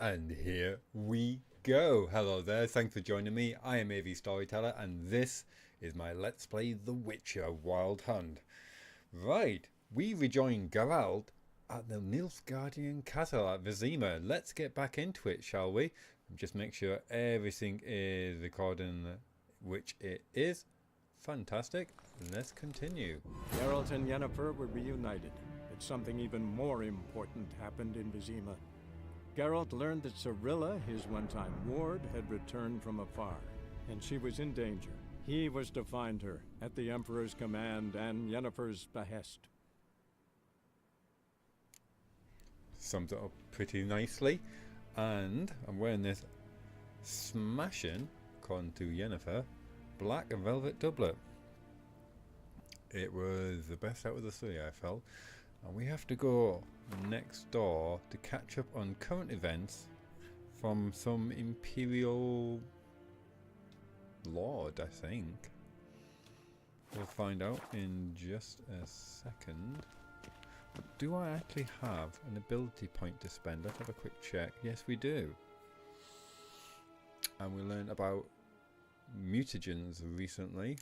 And here we go. Hello there, thanks for joining me. I am AVstoryteller and this is my Let's Play The Witcher Wild Hunt. Right, we rejoin Geralt at the Nilfgaardian Castle at Vizima. Let's get back into it, shall we? Just make sure everything is recording, which it is. Fantastic. Let's continue. Geralt and Yennefer were reunited, but something even more important happened in Vizima. Geralt learned that Cirilla, his one-time ward, had returned from afar, and she was in danger. He was to find her, at the Emperor's command and Yennefer's behest. Summed it up pretty nicely. And I'm wearing this smashing, according to Yennefer, black velvet doublet. It was the best out of the three, I felt. And we have to go next door to catch up on current events from some Imperial Lord, I think. We'll find out in just a second. Do I actually have an ability point to spend? Let's have a quick check. Yes, we do. And we learned about mutagens recently.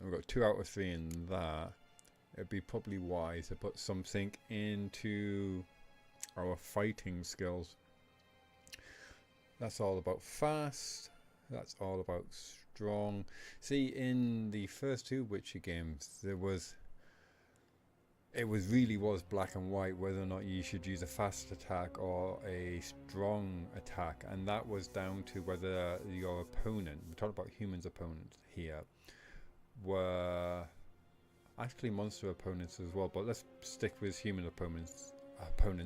We've got 2 out of 3 in that. It'd be probably wise to put something into our fighting skills. That's all about fast. That's all about strong. See, in the first 2 Witcher games, it really was black and white whether or not you should use a fast attack or a strong attack, and that was down to whether your opponent, we're talking about humans opponents here, were actually monster opponents as well, but let's stick with human opponents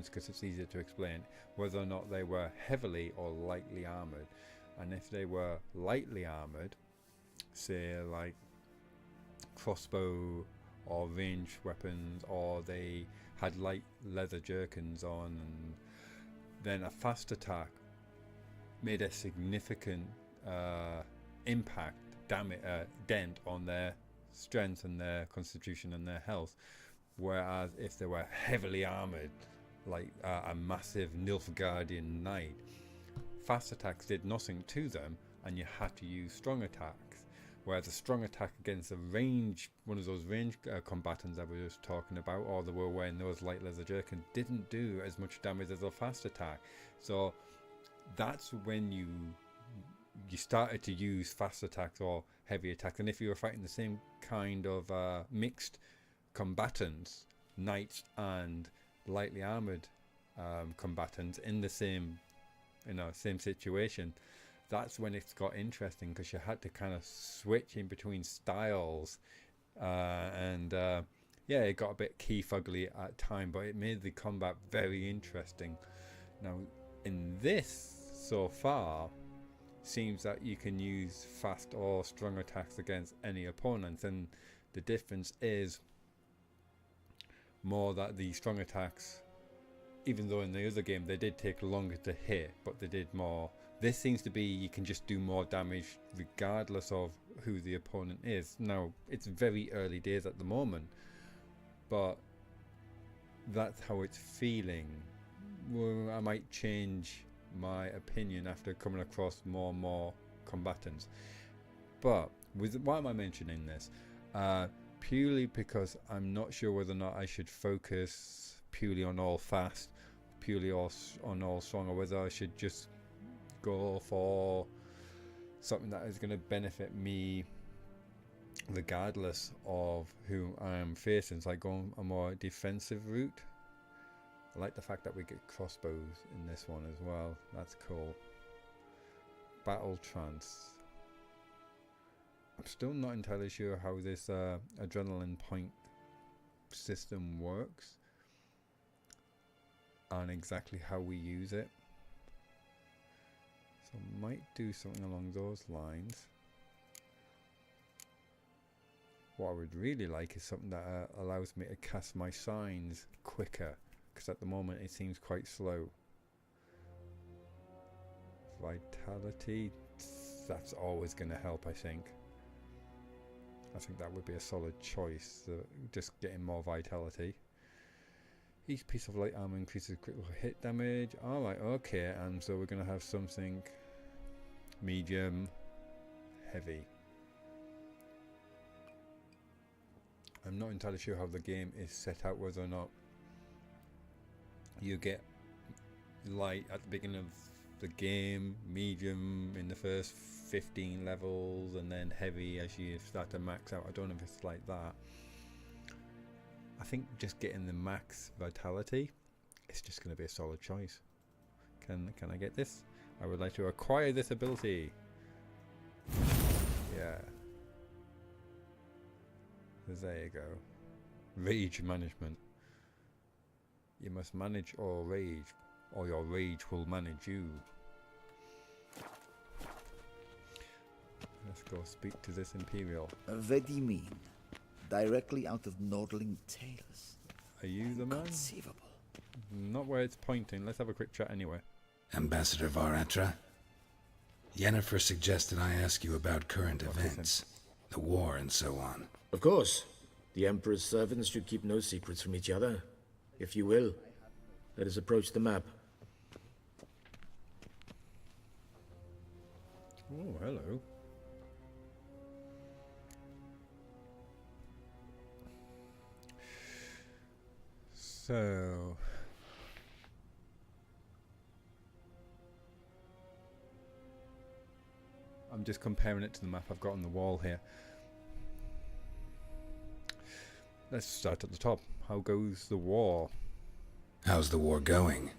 because it's easier to explain, whether or not they were heavily or lightly armored. And if they were lightly armored, say like crossbow or ranged weapons, or they had light leather jerkins on, and then a fast attack made a significant impact, dent on their strength and their constitution and their health. Whereas if they were heavily armored, like a massive Nilfgaardian knight, fast attacks did nothing to them, and you had to use strong attacks. Whereas a strong attack against a range, one of those range combatants I was just talking about, or they were wearing those light leather jerkins, didn't do as much damage as a fast attack. So that's when you started to use fast attacks or heavy attacks. And if you were fighting the same kind of mixed combatants, knights and lightly armored combatants in the same same situation, that's when it's got interesting, because you had to kind of switch in between styles, yeah, it got a bit key fuggly at time, but it made the combat very interesting. Now in this, so far, seems that you can use fast or strong attacks against any opponent, and the difference is more that the strong attacks, even though in the other game they did take longer to hit, but they did more. This seems to be you can just do more damage regardless of who the opponent is. Now it's very early days at the moment, but that's how it's feeling. Well, I might change my opinion after coming across more and more combatants. But why am I mentioning this? Purely because I'm not sure whether or not I should focus purely on all fast, purely on all strong, or whether I should just go for something that is going to benefit me regardless of who I'm facing. It's like going a more defensive route. I like the fact that we get crossbows in this one as well. That's cool. Battle trance. I'm still not entirely sure how this adrenaline point system works and exactly how we use it. So I might do something along those lines. What I would really like is something that allows me to cast my signs quicker, because at the moment it seems quite slow. Vitality, that's always going to help, I think. I think that would be a solid choice, just getting more vitality. Each piece of light armor increases critical hit damage. Alright, okay, and so we're going to have something medium, heavy. I'm not entirely sure how the game is set out, whether or not you get light at the beginning of the game, medium in the first 15 levels, and then heavy as you start to max out. I don't know if it's like that. I think just getting the max vitality is just going to be a solid choice. Can I get this? I would like to acquire this ability. Yeah. There you go. Rage management. You must manage your rage, or your rage will manage you. Let's go speak to this Imperial. What do you mean? Directly out of Nordling tales. Are you the man? Conceivable. Not where it's pointing. Let's have a quick chat anyway. Ambassador Varatra, Yennefer suggested I ask you about current events, the war and so on. Of course. The Emperor's servants should keep no secrets from each other. If you will, let us approach the map. Oh, hello. So... I'm just comparing it to the map I've got on the wall here. Let's start at the top. How goes the war? How's the war going?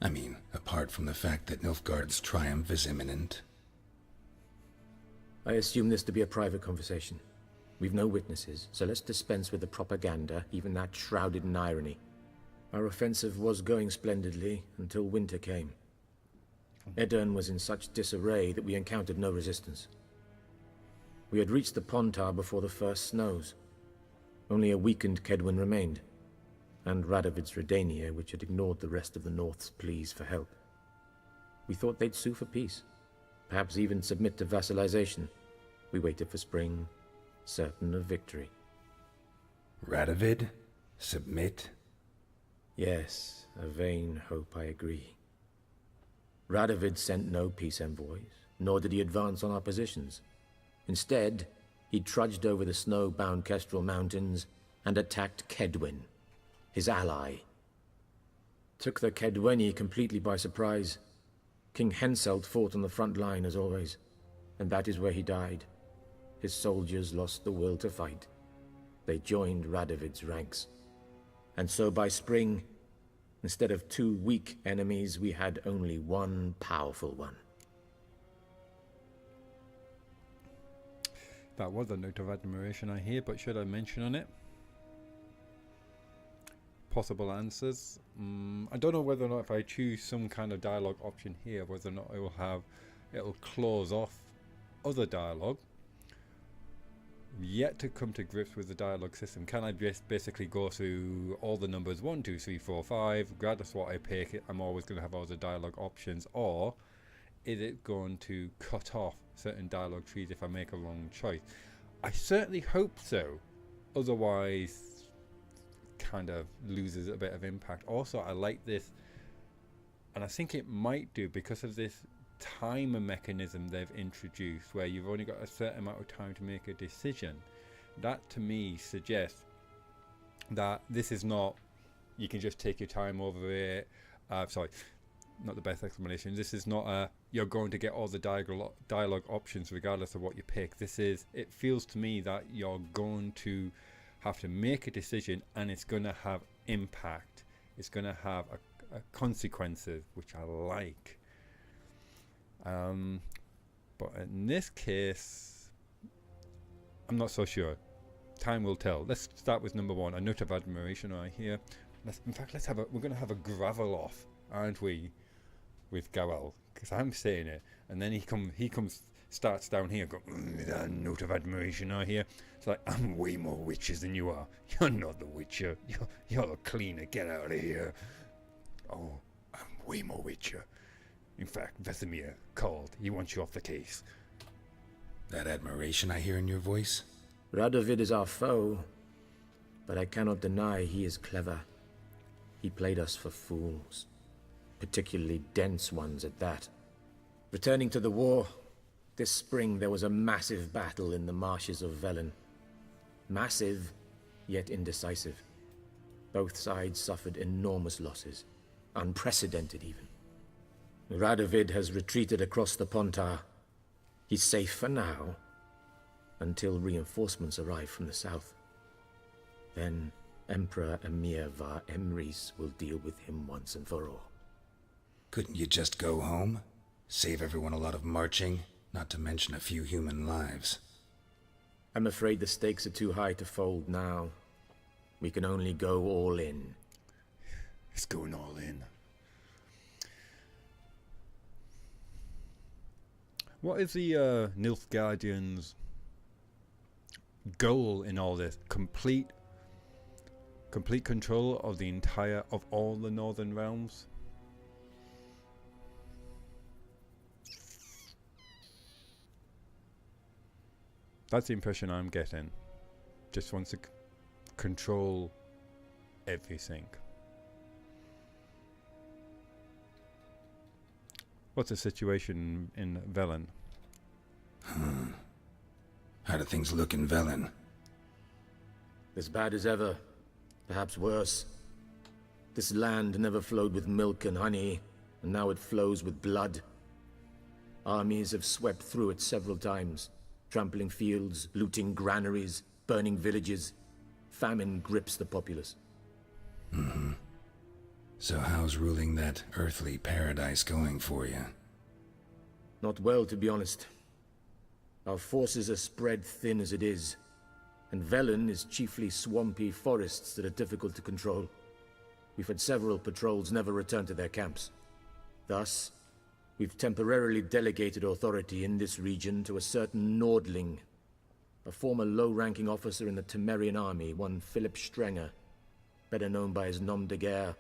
I mean, apart from the fact that Nilfgaard's triumph is imminent. I assume this to be a private conversation. We've no witnesses, so let's dispense with the propaganda, even that shrouded in irony. Our offensive was going splendidly until winter came. Edirn was in such disarray that we encountered no resistance. We had reached the Pontar before the first snows. Only a weakened Kedwin remained, and Radovid's Redania, which had ignored the rest of the North's pleas for help. We thought they'd sue for peace, perhaps even submit to vassalization. We waited for spring, certain of victory. Radovid? Submit? Yes, a vain hope, I agree. Radovid sent no peace envoys, nor did he advance on our positions. Instead, he trudged over the snow-bound Kestrel Mountains and attacked Kedwin, his ally. Took the Kedweni completely by surprise. King Henselt fought on the front line as always, and that is where he died. His soldiers lost the will to fight. They joined Radovid's ranks. And so by spring, instead of 2 weak enemies, we had only one powerful one. That was a note of admiration I hear, but should I mention on it? Possible answers. I don't know whether or not if I choose some kind of dialogue option here, whether or not it'll close off other dialogue. Yet to come to grips with the dialogue system. Can I just basically go through all the numbers 1, 2, 3, 4, 5, regardless of what I pick, I'm always going to have all the dialogue options, or is it going to cut off certain dialogue trees if I make a wrong choice? I certainly hope so, otherwise kind of loses a bit of impact. Also, I like this, and I think it might do because of this timer mechanism they've introduced, where you've only got a certain amount of time to make a decision. That to me suggests that this is not, you can just take your time over it. Sorry, not the best explanation. This is not you're going to get all the dialogue options regardless of what you pick. This is, it feels to me that you're going to have to make a decision, and it's going to have impact. It's going to have a consequences, which I like. But in this case, I'm not so sure. Time will tell. Let's start with number 1. A note of admiration right here. In fact, we're going to have a gravel off, aren't we, with Geralt? Because I'm saying it, and then he starts down here, go, a note of admiration right here. It's like, I'm way more witches than you are. You're not the Witcher. You're a cleaner. Get out of here. Oh, I'm way more Witcher. In fact, Vesemir called. He wants you off the case. That admiration I hear in your voice? Radovid is our foe, but I cannot deny he is clever. He played us for fools, particularly dense ones at that. Returning to the war, this spring there was a massive battle in the marshes of Velen. Massive, yet indecisive. Both sides suffered enormous losses, unprecedented even. Radovid has retreated across the Pontar. He's safe for now, until reinforcements arrive from the south. Then Emperor Emir var Emrys will deal with him once and for all. Couldn't you just go home? Save everyone a lot of marching, not to mention a few human lives. I'm afraid the stakes are too high to fold now. We can only go all in. It's going all in. What is the Nilfgaardians' goal in all this? Complete control of of all the Northern Realms? That's the impression I'm getting. Just wants to control everything. What's the situation in Velen? How do things look in Velen? As bad as ever, perhaps worse. This land never flowed with milk and honey, and now it flows with blood. Armies have swept through it several times, trampling fields, looting granaries, burning villages. Famine grips the populace. So how's ruling that earthly paradise going for you? Not well, to be honest. Our forces are spread thin as it is, and Velen is chiefly swampy forests that are difficult to control. We've had several patrols never return to their camps. Thus, we've temporarily delegated authority in this region to a certain Nordling, a former low-ranking officer in the Temerian army, one Philip Strenger, better known by his nom de guerre,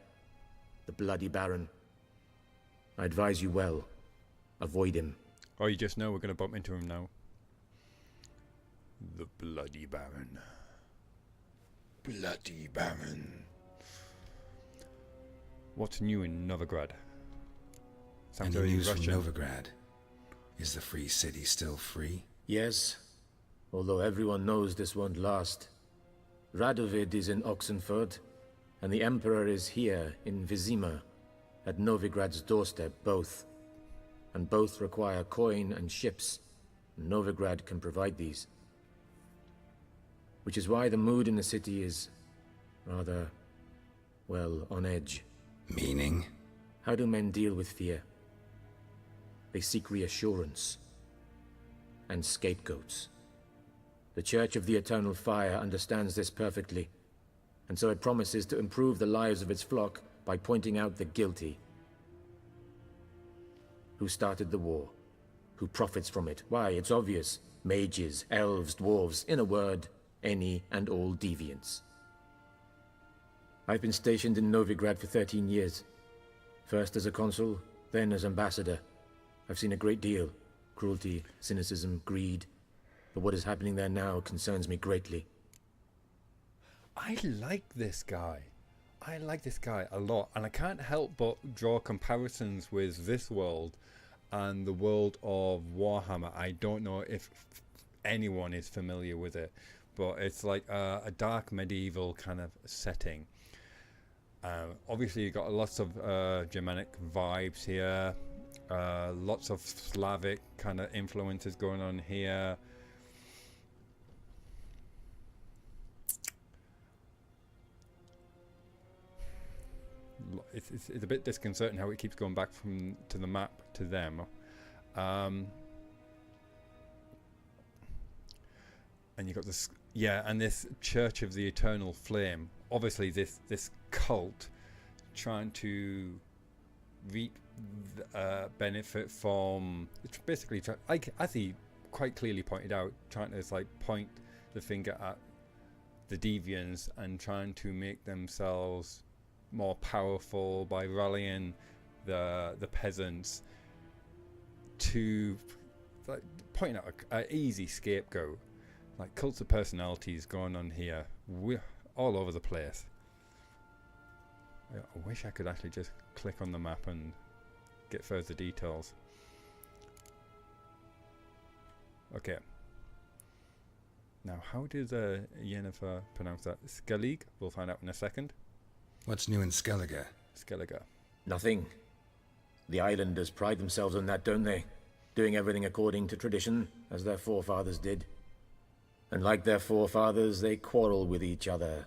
the Bloody Baron. I advise you well. Avoid him. Oh, you just know we're going to bump into him now. The Bloody Baron. Bloody Baron. What's new in Novigrad? Sounds Any very news Russian. from Novigrad? Is the free city still free? Yes, although everyone knows this won't last. Radovid is in Oxenford, and the Emperor is here in Vizima, at Novigrad's doorstep, both. And both require coin and ships. Novigrad can provide these. Which is why the mood in the city is rather, well, on edge. Meaning? How do men deal with fear? They seek reassurance and scapegoats. The Church of the Eternal Fire understands this perfectly, and so it promises to improve the lives of its flock by pointing out the guilty. Who started the war? Who profits from it? Why, it's obvious. Mages, elves, dwarves, in a word, any and all deviants. I've been stationed in Novigrad for 13 years. First as a consul, then as ambassador. I've seen a great deal. Cruelty, cynicism, greed. But what is happening there now concerns me greatly. I like this guy. I like this guy a lot, and I can't help but draw comparisons with this world and the world of Warhammer. I don't know if anyone is familiar with it, but it's like a dark medieval kind of setting. Obviously, you've got lots of Germanic vibes here, lots of Slavic kind of influences going on here. It's a bit disconcerting how it keeps going back to the map to them. And you've got this, and this Church of the Eternal Flame. Obviously, this cult trying to reap benefit from. It's basically, as he quite clearly pointed out, trying to point the finger at the deviants and trying to make themselves more powerful by rallying the peasants to pointing out an easy scapegoat. Like cults of personalities going on here, we're all over the place. I wish I could actually just click on the map and get further details. Okay. Now, how does Yennefer pronounce that? Skellig? We'll find out in a second. What's new in Skellige? Skellige. Nothing. The islanders pride themselves on that, don't they? Doing everything according to tradition, as their forefathers did. And like their forefathers, they quarrel with each other,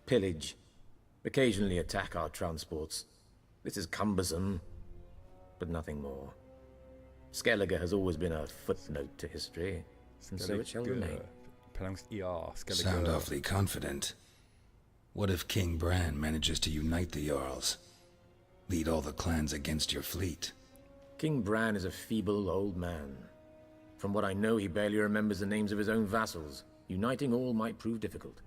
pillage, occasionally attack our transports. This is cumbersome, but nothing more. Skellige has always been a footnote to history, and so it shall remain. Pronounced ER, Skellige. Sound awfully confident. What if King Bran manages to unite the Jarls? Lead all the clans against your fleet? King Bran is a feeble old man. From what I know, he barely remembers the names of his own vassals. Uniting all might prove difficult.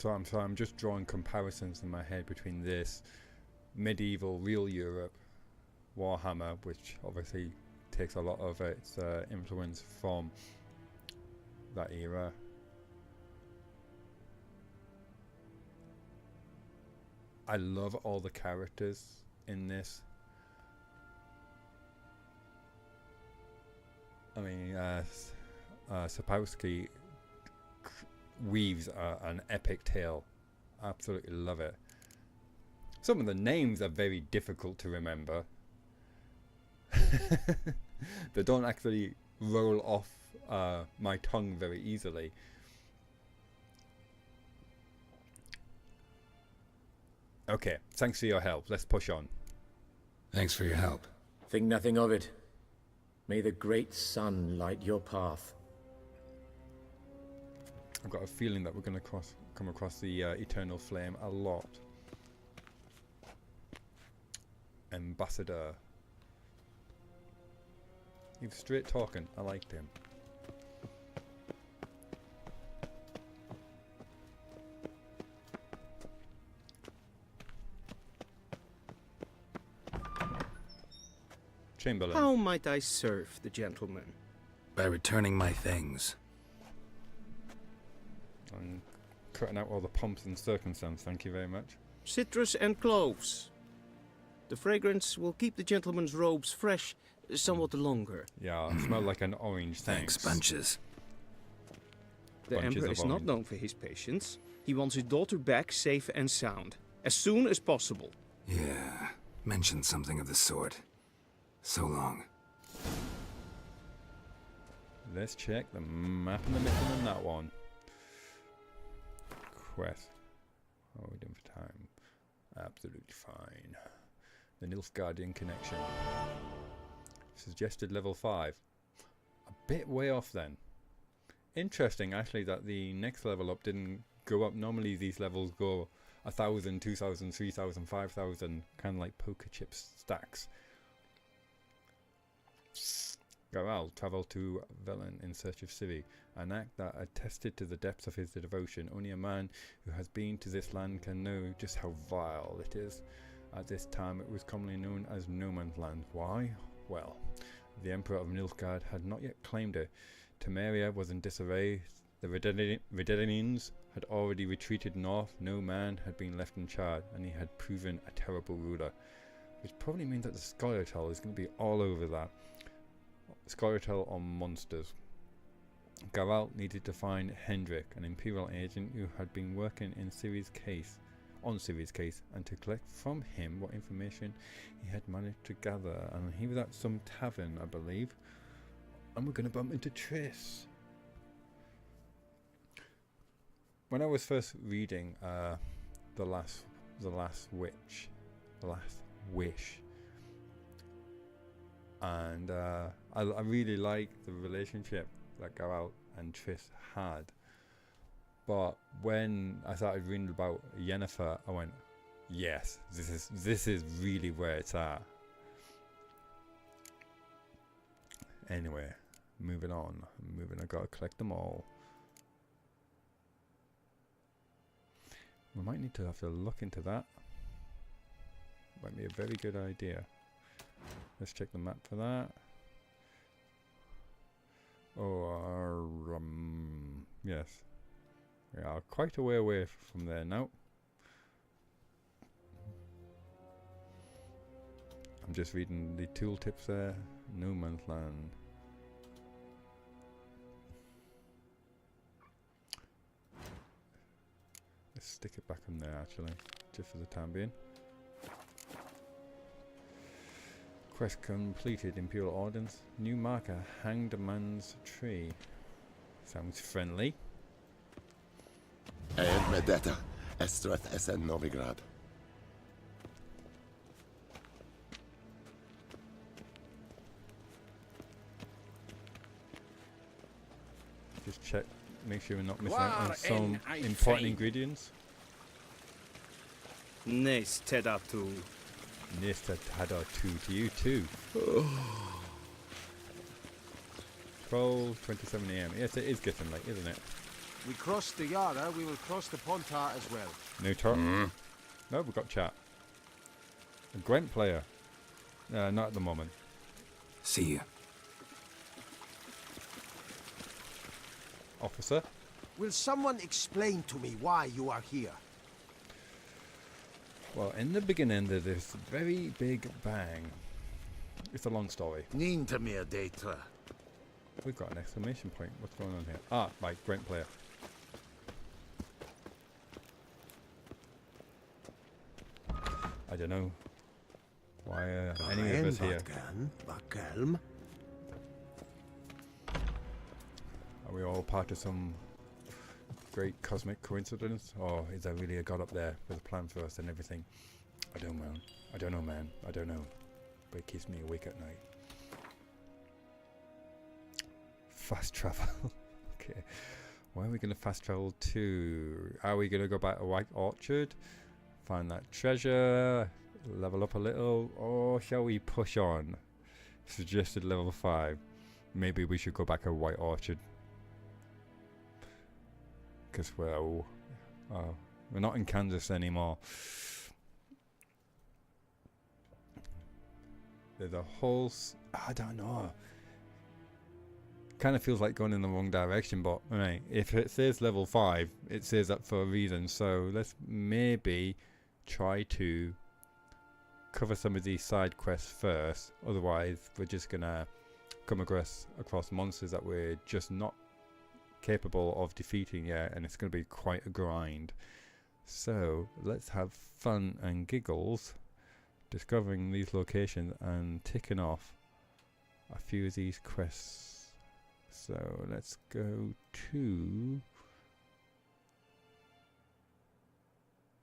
I'm just drawing comparisons in my head between this medieval real Europe Warhammer, which obviously takes a lot of its influence from that era. I love all the characters in this. I mean, Sapkowski weaves an epic tale. Absolutely love it. Some of the names are very difficult to remember. They don't actually roll off my tongue very easily. Okay, thanks for your help. Let's push on. Thanks for your help. Think nothing of it. May the great sun light your path. I've got a feeling that we're going to come across the Eternal Flame a lot. Ambassador. He was straight talking. I liked him. Chamberlain. How might I serve the gentleman? By returning my things. I'm cutting out all the pomps and circumstance, thank you very much. Citrus and cloves. The fragrance will keep the gentleman's robes fresh somewhat longer. Yeah, I smell like an orange, thanks. Bunches. The Bunches Emperor of is not orange. known for his patience. He wants his daughter back safe and sound, as soon as possible. Yeah, mentioned something of the sort. So long. Let's check the map in the middle on that one. Quest. How are we doing for time? Absolutely fine. The Nilfgaardian Connection. Suggested level 5. A bit way off then. Interesting actually that the next level up didn't go up. Normally these levels go 1,000, 2,000, 3,000, 5,000, kind of like poker chip stacks. Geralt travelled to Velen in search of Ciri, an act that attested to the depths of his devotion. Only a man who has been to this land can know just how vile it is. At this time it was commonly known as No Man's Land. Why? Well, the Emperor of Nilfgaard had not yet claimed it. Temeria was in disarray. The Redanians had already retreated north. No man had been left in charge, and he had proven a terrible ruler. Which probably means that the Storyteller is going to be all over that. Storyteller on monsters. Geralt needed to find Hendrik, an Imperial agent who had been working in Ciri's case, and to collect from him what information he had managed to gather. And he was at some tavern, I believe. And we're going to bump into Triss. When I was first reading the last Wish, and I really liked the relationship that Geralt and Triss had. But when I started reading about Yennefer, I went, yes, this is really where it's at. Anyway, moving on. I gotta collect them all. We might need to have to look into that. Might be a very good idea. Let's check the map for that. Oh, yes. We are quite a way away from there now. I'm just reading the tooltips there. No Man's Land. Let's stick it back in there actually, just for the time being. Quest completed. Imperial Ordnance. New marker. Hanged Man's Tree. Sounds friendly. And Medetta, Estrath Essen Novigrad. Just check, make sure we're not missing out on some important ingredients. Nes Tedatu. Nista Tada 2 to you too. 12:27 AM. Yes, it is getting late, isn't it? We crossed the Yara, we will cross the Pontar as well. No talk. No, we've got chat. A Gwent player. Not at the moment. See you. Officer. Will someone explain to me why you are here? Well, in the beginning there's this very big bang. It's a long story. Nintamir data. We've got an exclamation point. What's going on here? Ah, right, Gwent player. I don't know why any of us here. Are we all part of some great cosmic coincidence? Or is there really a god up there with a plan for us and everything? I don't know. I don't know, man. I don't know. But it keeps me awake at night. Fast travel. Okay. Where are we going to fast travel to? Are we going to go back to White Orchard? Find that treasure? Level up a little? Or shall we push on? Suggested level 5. Maybe we should go back to White Orchard. Because we're not in Kansas anymore. There's a whole... I don't know. Kind of feels like going in the wrong direction, but right, if it says level 5, it says that for a reason. So let's maybe try to cover some of these side quests first. Otherwise, we're just gonna come across monsters that we're just not capable of defeating yet, and it's gonna be quite a grind. So let's have fun and giggles discovering these locations and ticking off a few of these quests. So let's go to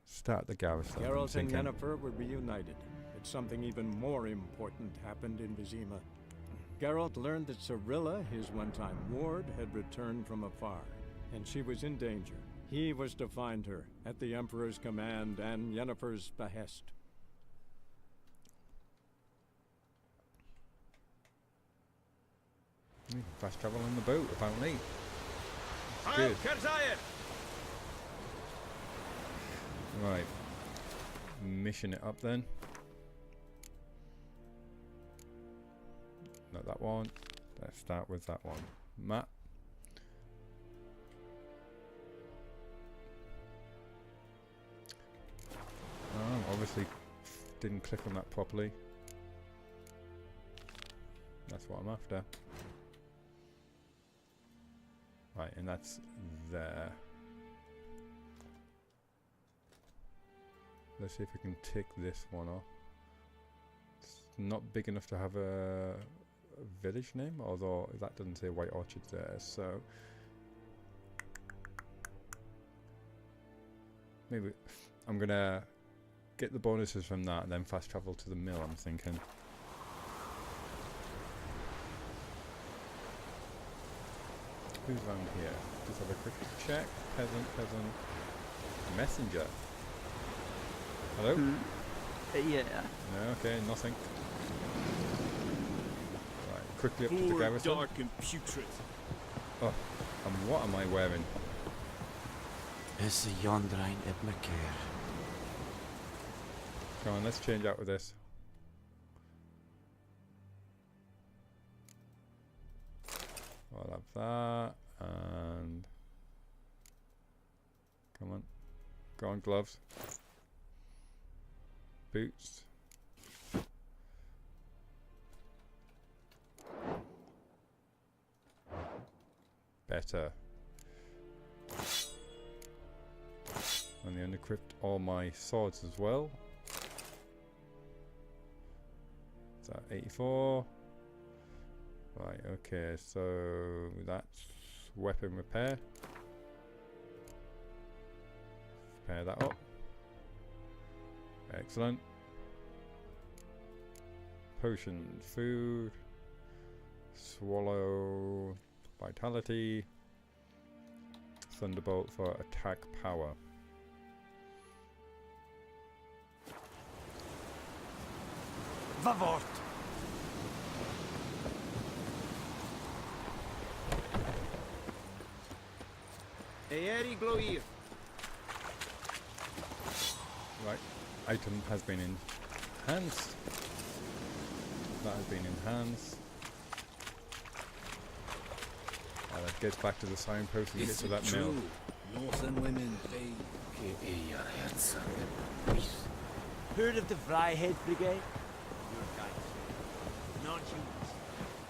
start the garrison. Geralt and Yennefer were reunited, but something even more important happened in Vizima. Geralt learned that Cirilla, his one-time ward, had returned from afar, and she was in danger. He was to find her, at the Emperor's command and Yennefer's behest. Fast travel on the boat, apparently. Good. Right. Mission it up then. Not that one. Let's start with that one. Map. Oh, obviously didn't click on that properly. That's what I'm after. Right, and that's there. Let's see if we can tick this one off. It's not big enough to have a village name, although that doesn't say White Orchard there, so maybe I'm gonna get the bonuses from that and then fast travel to the mill, I'm thinking. Who's around here? Just have a quick check. Peasant. Messenger. Hello? Yeah. No, okay, nothing. Right, quickly up to the garrison. Dark and putrid. Oh, and what am I wearing? Is a Yondrain at Macaire. Come on, let's change out with this. I'll have that, and come on, go on, gloves, boots, better. And then equipped all my swords as well. Is that 84? Right, okay, so that's weapon repair. Repair that up. Excellent. Potion, food, swallow, vitality, thunderbolt for attack power. Vavort! Eeri Gloir. Right, item has been enhanced. That has been enhanced. That gets back to the signpost and gets to that mill. Northern women, they... Heard of the Vryhead Brigade? Your guys. Not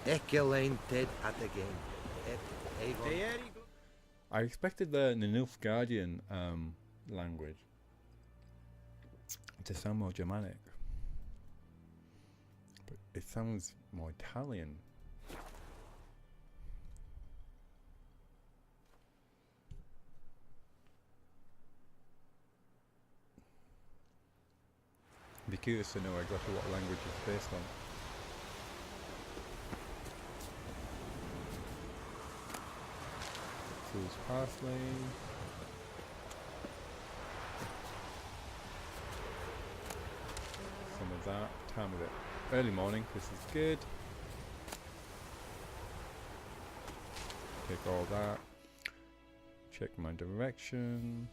you. Ekelain dead at the game. Eeri I expected the Nilfgaardian language to sound more Germanic, but it sounds more Italian. I'd be curious to know exactly what language it's based on. Fool's parsley. Some of that. Time of it. Early morning. This is good. Take all that. Check my direction.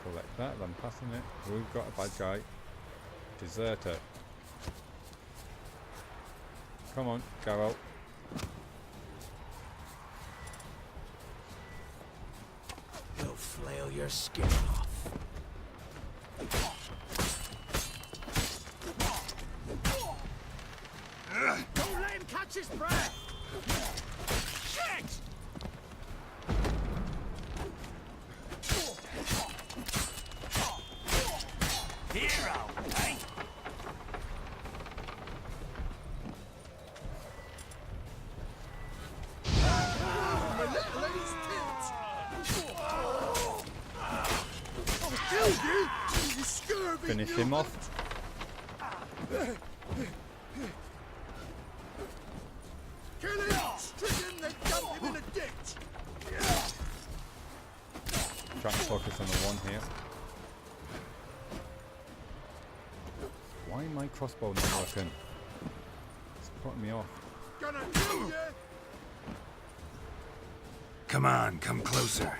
Collect that. I'm passing it. We've got a bad guy. Deserter. Come on, Geralt. He'll flail your skin off. Don't let him catch his breath! Shit! Hero, eh? Finish him off. Kill him! Stricken, then dump him in a ditch! Try to focus on the one here. Why my crossbow not working? It's putting me off. Gonna kill you! Come on, come closer.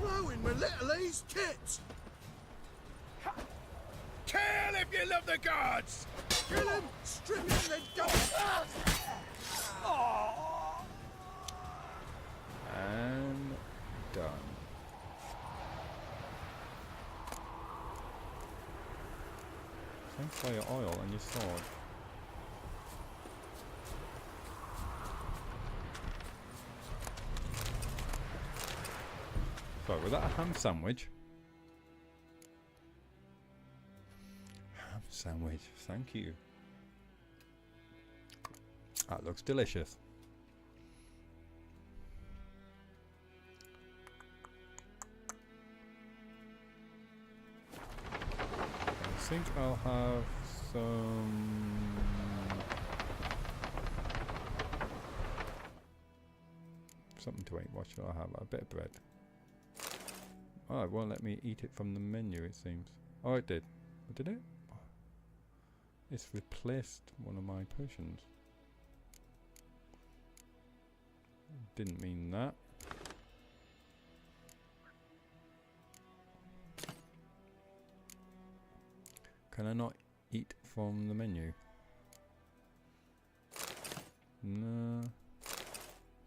Blowing my little A's tits! Kill if you love the gods! Kill him! Strip him, then dump him! And done. Thanks for your oil and your sword. Sorry, was that a ham sandwich? Ham sandwich, thank you. That looks delicious. I think I'll have some something to eat. What should I have? A bit of bread. Oh, it won't let me eat it from the menu, it seems. Oh, it did. What did it? It's replaced one of my potions. Didn't mean that. Can I not eat from the menu? No.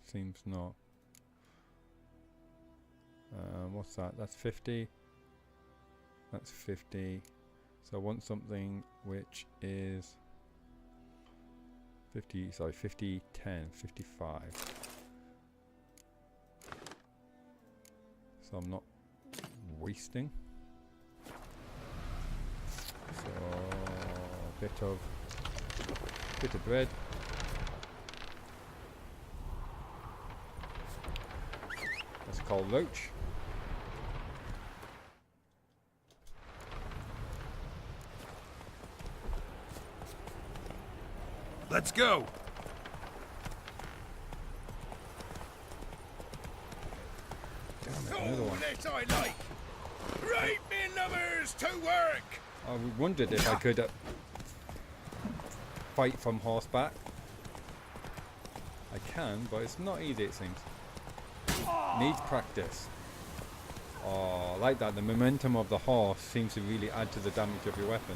Seems not. What's that? That's 50. That's 50. So I want something which is 50, sorry, 50, 10, 55. So I'm not wasting. So a bit of bread. That's called roach. Let's go! Another one. This I like! Right, me lovers, to work! I wondered if I could fight from horseback. I can, but it's not easy, it seems. Needs practice. Oh, I like that. The momentum of the horse seems to really add to the damage of your weapon.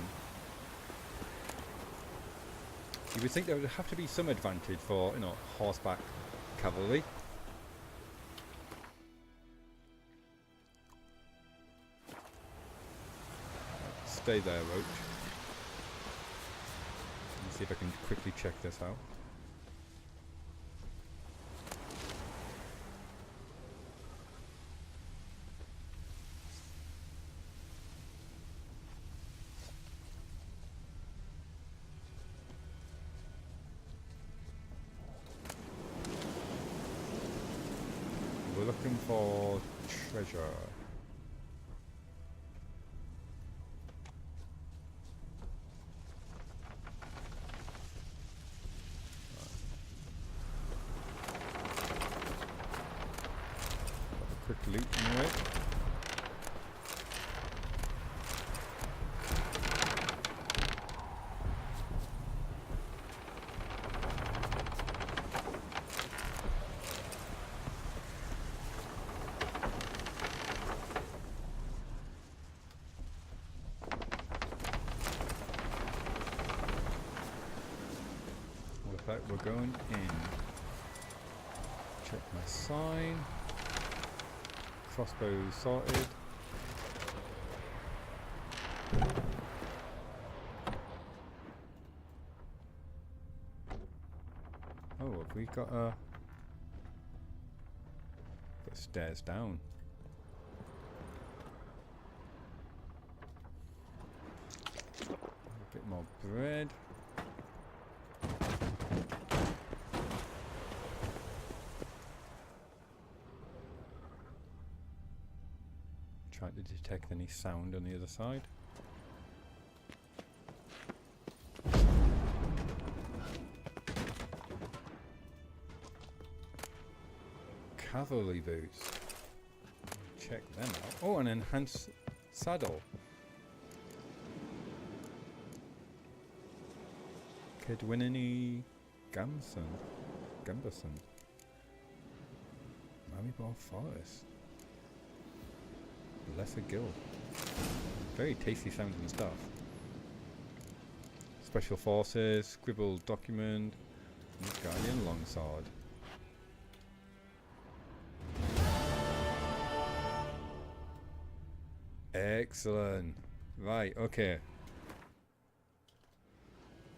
You would think there would have to be some advantage for, you know, horseback cavalry. Stay there, Roach. Let me see if I can quickly check this out. We're looking for treasure. Quick loot anyway. With that, we're going in. Check my sign. Crossbow sorted. Oh, have we got stairs down? A bit more bread. Trying to detect any sound on the other side. Cavalry boots. Check them out. Oh, an enhanced saddle. Kedwinini Gamson. Gumberson. Maribor Forest. Lesser Guild. Very tasty sounding stuff. Special Forces, scribbled document, Nilfgaardian longsword. Excellent. Right, okay.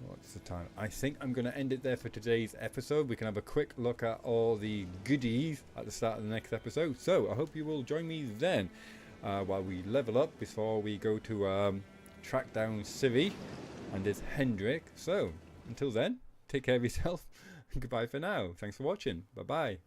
What's the time? I think I'm going to end it there for today's episode. We can have a quick look at all the goodies at the start of the next episode. So I hope you will join me then. While we level up before we go to track down Ciri and his Hendrik. So, until then, take care of yourself. Goodbye for now. Thanks for watching. Bye-bye.